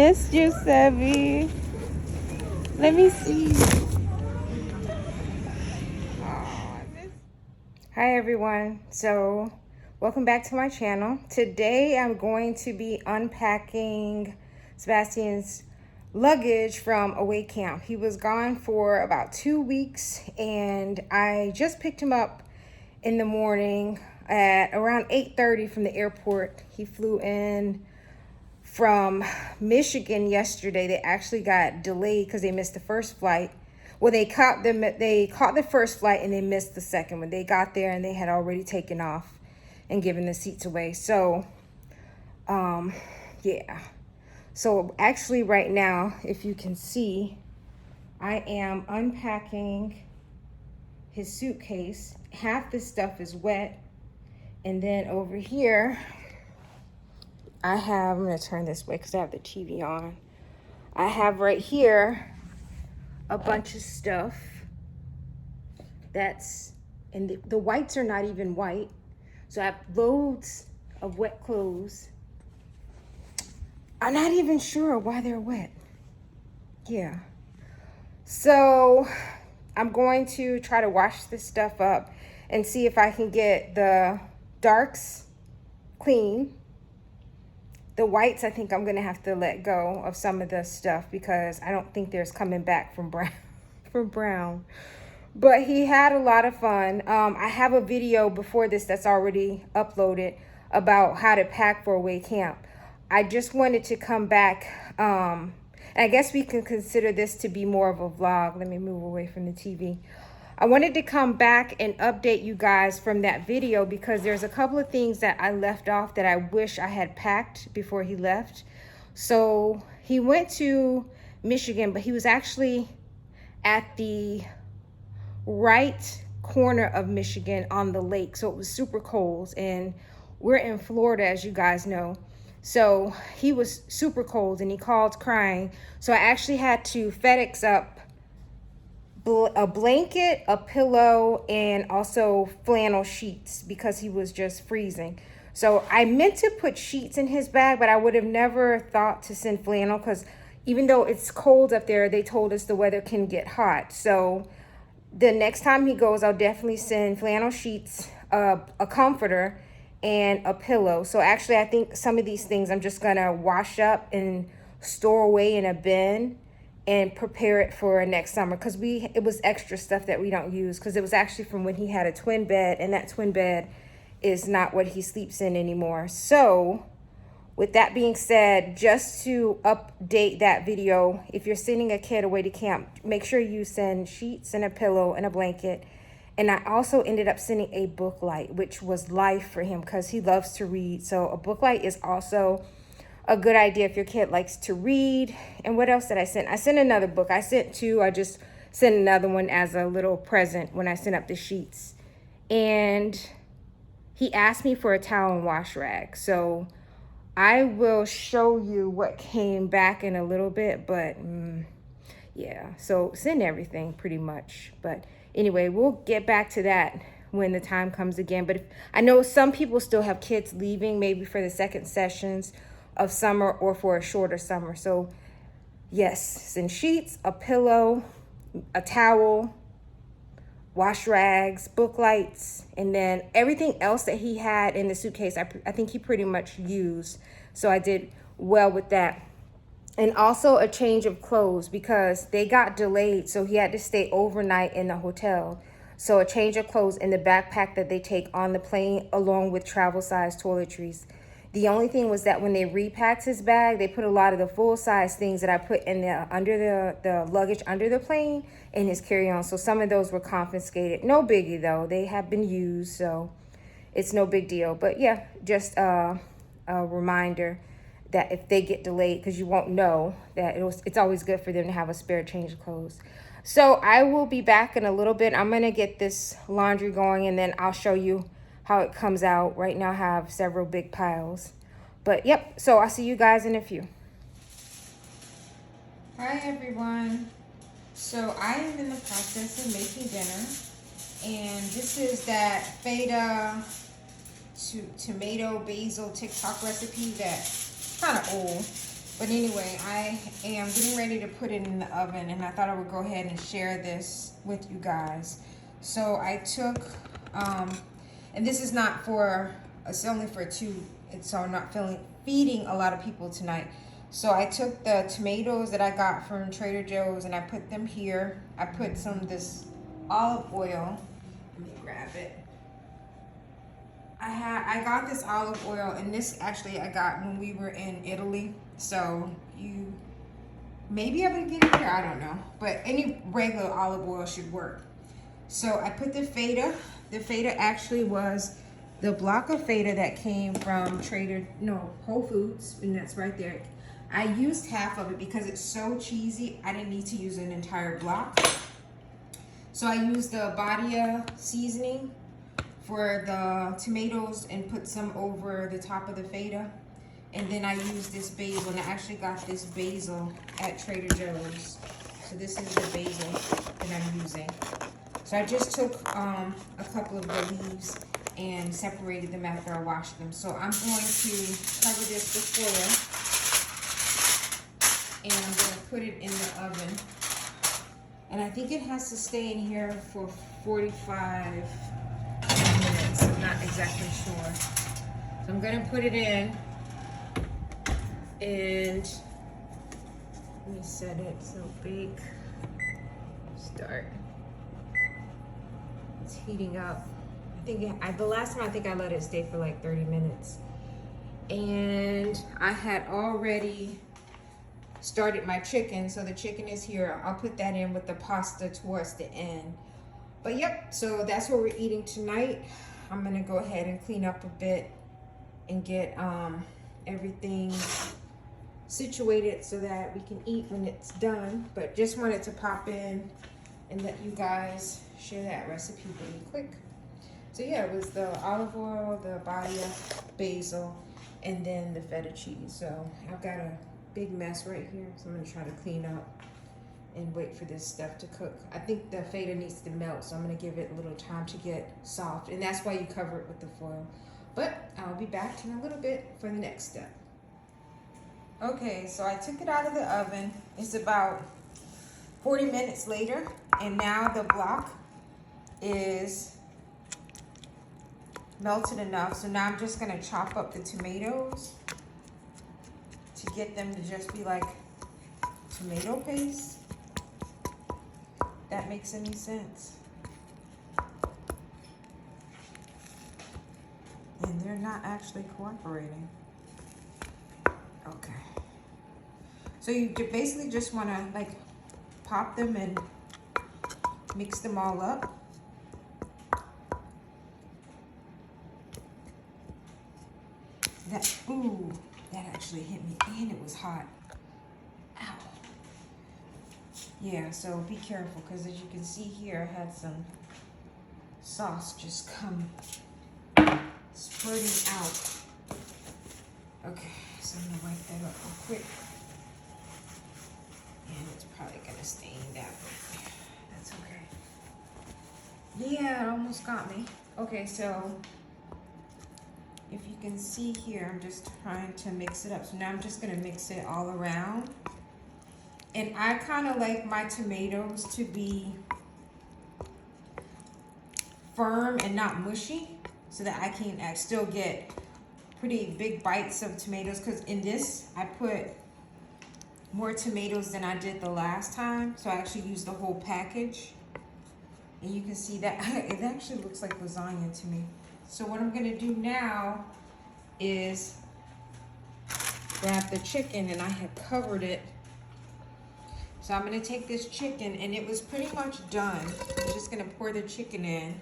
missed you, Sevi. Let me see. Hi everyone. So, welcome back to my channel. Today I'm going to be unpacking Sebastian's luggage from away camp. He was gone for about 2 weeks and I just picked him up in the morning at around 8:30 from the airport. He flew in from Michigan yesterday. They actually got delayed because they missed the first flight. Well, they caught the first flight and they missed the second one. They got there and they had already taken off and given the seats away. So, yeah. So actually right now, if you can see, I am unpacking his suitcase. Half the stuff is wet. And then over here, I'm gonna turn this way because I have the TV on. I have right here a bunch of stuff that's, and the whites are not even white. So I have loads of wet clothes. I'm not even sure why they're wet. Yeah. So I'm going to try to wash this stuff up and see if I can get the darks clean. The whites, I think I'm going to have to let go of some of the stuff because I don't think there's coming back from brown. But he had a lot of fun. I have a video before this that's already uploaded about how to pack for away camp. I just wanted to come back. And I guess we can consider this to be more of a vlog. Let me move away from the TV. I wanted to come back and update you guys from that video because there's a couple of things that I left off that I wish I had packed before he left. So he went to Michigan, but he was actually at the right corner of Michigan on the lake. So it was super cold and we're in Florida, as you guys know. So he was super cold and he called crying. So I actually had to FedEx up a blanket, a pillow, and also flannel sheets because he was just freezing. So I meant to put sheets in his bag, but I would have never thought to send flannel because even though it's cold up there, they told us the weather can get hot. So the next time he goes, I'll definitely send flannel sheets, a comforter, and a pillow. So actually, I think some of these things I'm just gonna wash up and store away in a bin and prepare it for next summer because it was extra stuff that we don't use because it was actually from when he had a twin bed, and that twin bed is not what he sleeps in anymore. So with that being said, just to update that video, if you're sending a kid away to camp, make sure you send sheets and a pillow and a blanket. And I also ended up sending a book light, which was life for him because he loves to read. So a book light is also a good idea if your kid likes to read. And what else did I send? I sent another book. I sent two. I just sent another one as a little present when I sent up the sheets. And he asked me for a towel and wash rag. So I will show you what came back in a little bit, but yeah, so send everything pretty much. But anyway, we'll get back to that when the time comes again. But I know some people still have kids leaving maybe for the second sessions of summer or for a shorter summer. So yes, send sheets, a pillow, a towel, wash rags, book lights, and then everything else that he had in the suitcase, I think he pretty much used. So I did well with that. And also a change of clothes because they got delayed. So he had to stay overnight in the hotel. So a change of clothes in the backpack that they take on the plane along with travel size toiletries. The only thing was that when they repacked his bag, they put a lot of the full-size things that I put in under the luggage under the plane in his carry-on. So some of those were confiscated. No biggie, though. They have been used, so it's no big deal. But, yeah, just a reminder that if they get delayed, because you won't know, that it's always good for them to have a spare change of clothes. So I will be back in a little bit. I'm going to get this laundry going, and then I'll show you how it comes out. Right now I have several big piles. But yep, so I'll see you guys in a few. Hi everyone. So I am in the process of making dinner. And this is that feta tomato basil TikTok recipe that's kind of old. But anyway, I am getting ready to put it in the oven, and I thought I would go ahead and share this with you guys. So I took, and this is not for, it's only for two, so I'm not feeding a lot of people tonight. So I took the tomatoes that I got from Trader Joe's and I put them here. I put some of this olive oil. Let me grab it. I got this olive oil, and this actually I got when we were in Italy. So you may be able to get it here, I don't know. But any regular olive oil should work. So I put the feta. The feta actually was the block of feta that came from Whole Foods, and that's right there. I used half of it because it's so cheesy. I didn't need to use an entire block. So I used the Badia seasoning for the tomatoes and put some over the top of the feta. And then I used this basil, and I actually got this basil at Trader Joe's. So this is the basil that I'm using. So I just took a couple of the leaves and separated them after I washed them. So I'm going to cover this with foil, and I'm going to put it in the oven. And I think it has to stay in here for 45 minutes. I'm not exactly sure. So I'm going to put it in, and let me set it. So bake, start. It's heating up. I think the last time I think I let it stay for like 30 minutes. And I had already started my chicken, so the chicken is here. I'll put that in with the pasta towards the end. But yep, so that's what we're eating tonight. I'm gonna go ahead and clean up a bit and get everything situated so that we can eat when it's done. But just wanted to pop in and let you guys share that recipe really quick. So yeah, it was the olive oil, the Badia basil, and then the feta cheese. So I've got a big mess right here, so I'm gonna try to clean up and wait for this stuff to cook. I think the feta needs to melt, so I'm gonna give it a little time to get soft, and that's why you cover it with the foil. But I'll be back in a little bit for the next step. Okay, so I took it out of the oven. It's about 40 minutes later, and now the block is melted enough. So now I'm just gonna chop up the tomatoes to get them to just be like tomato paste. That makes any sense. And they're not actually cooperating. Okay. So you basically just wanna like pop them and mix them all up. Ooh, that actually hit me, and it was hot. Ow. Yeah, so be careful, because as you can see here, I had some sauce just come spurting out. Okay, so I'm gonna wipe that up real quick. And it's probably gonna stain that, but that's okay. Yeah, it almost got me. Okay, so if you can see here, I'm just trying to mix it up. So now I'm just gonna mix it all around. And I kind of like my tomatoes to be firm and not mushy, so that I can still get pretty big bites of tomatoes. Because in this, I put more tomatoes than I did the last time. So I actually used the whole package. And you can see that it actually looks like lasagna to me. So what I'm gonna do now is grab the chicken, and I had covered it. So I'm gonna take this chicken, and it was pretty much done. I'm just gonna pour the chicken in.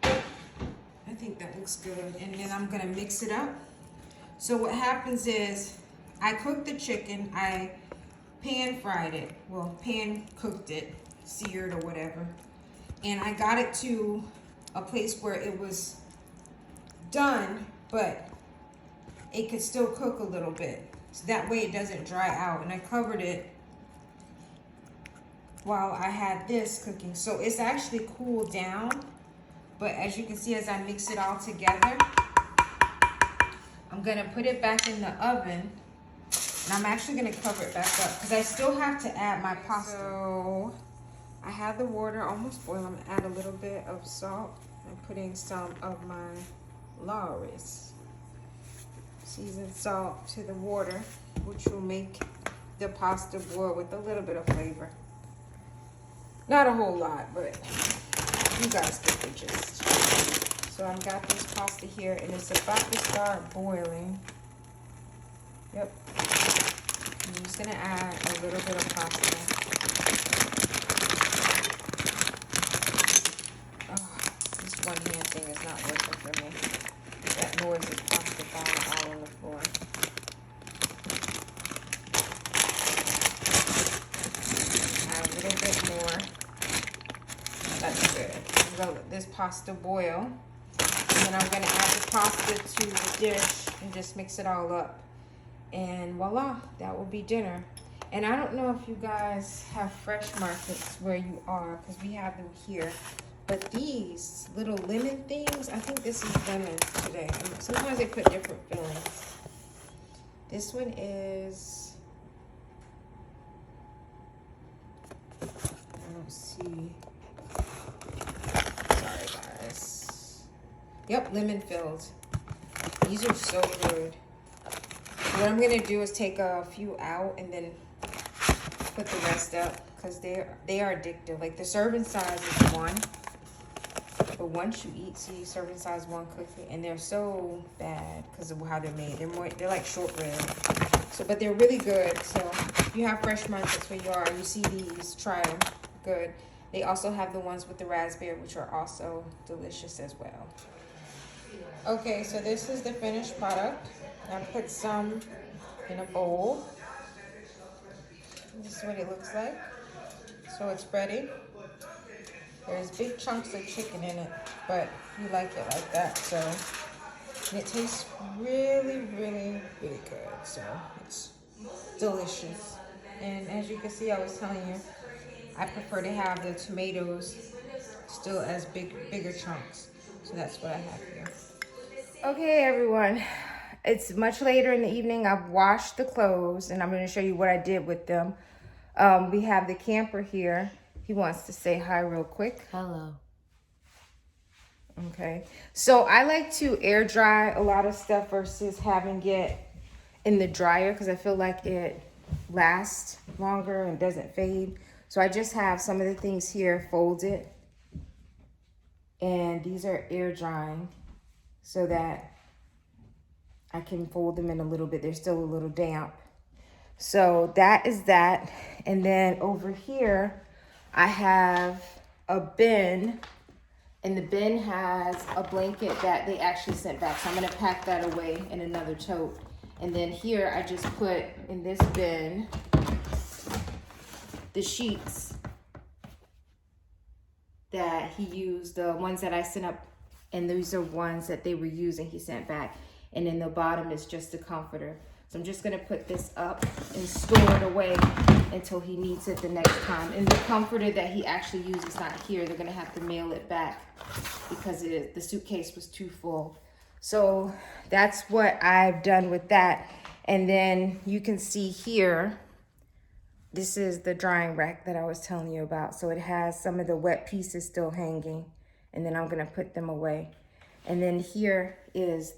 I think that looks good. And then I'm gonna mix it up. So what happens is I cooked the chicken, I pan fried it. Well, pan cooked it, seared or whatever. And I got it to a place where it was done, but it could still cook a little bit. So that way it doesn't dry out. And I covered it while I had this cooking. So it's actually cooled down. But as you can see, as I mix it all together, I'm gonna put it back in the oven, and I'm actually gonna cover it back up because I still have to add my pasta. So I have the water almost boiling. I'm gonna add a little bit of salt. I'm putting some of my Lawry's seasoned salt to the water, which will make the pasta boil with a little bit of flavor. Not a whole lot, but you guys get the gist. So I've got this pasta here, and it's about to start boiling. Yep. I'm just gonna add a little bit of pasta. Oh, this one hand thing is not working for me. That noise is pasta falling all on the floor. Add a little bit more. That's good. I'm gonna let this pasta boil. And then I'm gonna add the pasta to the dish and just mix it all up. And voila, that will be dinner. And I don't know if you guys have Fresh Markets where you are, because we have them here. But these little lemon things, I think this is lemon today. Sometimes they put different fillings. This one is, I don't see. Sorry guys. Yep, lemon filled. These are so good. What I'm gonna do is take a few out and then put the rest up because they are addictive. Like the serving size is 1, but once you eat, see, serving size 1 cookie, and they're so bad because of how they're made. They're like shortbread. So, but they're really good. So if you have Fresh Markets where you are, and you see these, try them. Good. They also have the ones with the raspberry, which are also delicious as well. Okay, so this is the finished product. I put some in a bowl. This is what it looks like. So it's ready. There's big chunks of chicken in it, but you like it like that. So and it tastes really, really, really good. So it's delicious. And as you can see, I was telling you, I prefer to have the tomatoes still as bigger chunks. So that's what I have here. Okay, everyone. It's much later in the evening. I've washed the clothes, and I'm going to show you what I did with them. We have the camper here. He wants to say hi real quick. Hello. Okay. So I like to air dry a lot of stuff versus having it in the dryer because I feel like it lasts longer and doesn't fade. So I just have some of the things here folded. And these are air drying so that I can fold them in a little bit. They're still a little damp. So that is that. And then over here, I have a bin. And the bin has a blanket that they actually sent back. So I'm going to pack that away in another tote. And then here, I just put in this bin the sheets that he used, the ones that I sent up. And these are ones that they were using, he sent back. And in the bottom is just the comforter. So I'm just gonna put this up and store it away until he needs it the next time. And the comforter that he actually used is not here. They're gonna have to mail it back because the suitcase was too full. So that's what I've done with that. And then you can see here, this is the drying rack that I was telling you about. So it has some of the wet pieces still hanging, and then I'm gonna put them away. And then here is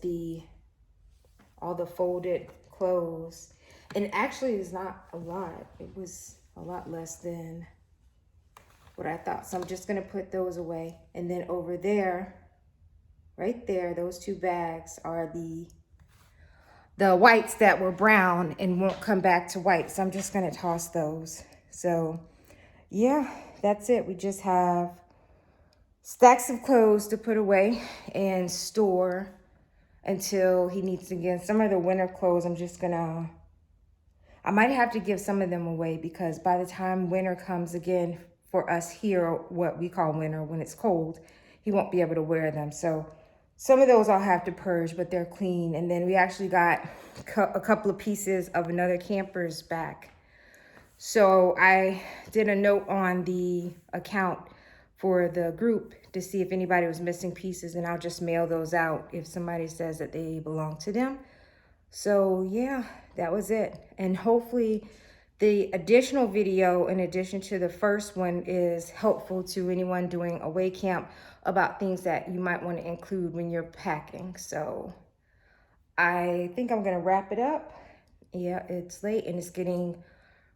all the folded clothes. And actually it's not a lot. It was a lot less than what I thought. So I'm just gonna put those away. And then over there, right there, those 2 bags are the whites that were brown and won't come back to white. So I'm just gonna toss those. So yeah, that's it. We just have stacks of clothes to put away and store until he needs to get some of the winter clothes. I might have to give some of them away because by the time winter comes again for us here, what we call winter when it's cold, he won't be able to wear them. So some of those I'll have to purge, but they're clean. And then we actually got a couple of pieces of another camper's back. So I did a note on the account for the group to see if anybody was missing pieces, and I'll just mail those out if somebody says that they belong to them. So yeah, that was it. And hopefully the additional video, in addition to the first one, is helpful to anyone doing away camp about things that you might want to include when you're packing. So I think I'm gonna wrap it up. Yeah, it's late and it's getting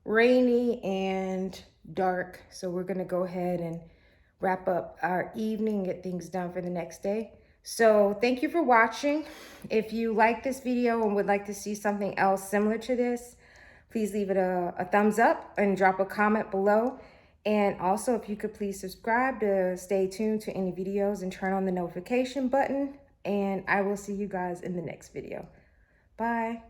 rainy and dark. So we're gonna go ahead and wrap up our evening, get things done for the next day. So thank you for watching. If you like this video and would like to see something else similar to this, please leave it a thumbs up and drop a comment below. And also, if you could please subscribe to stay tuned to any videos and turn on the notification button. And I will see you guys in the next video. Bye.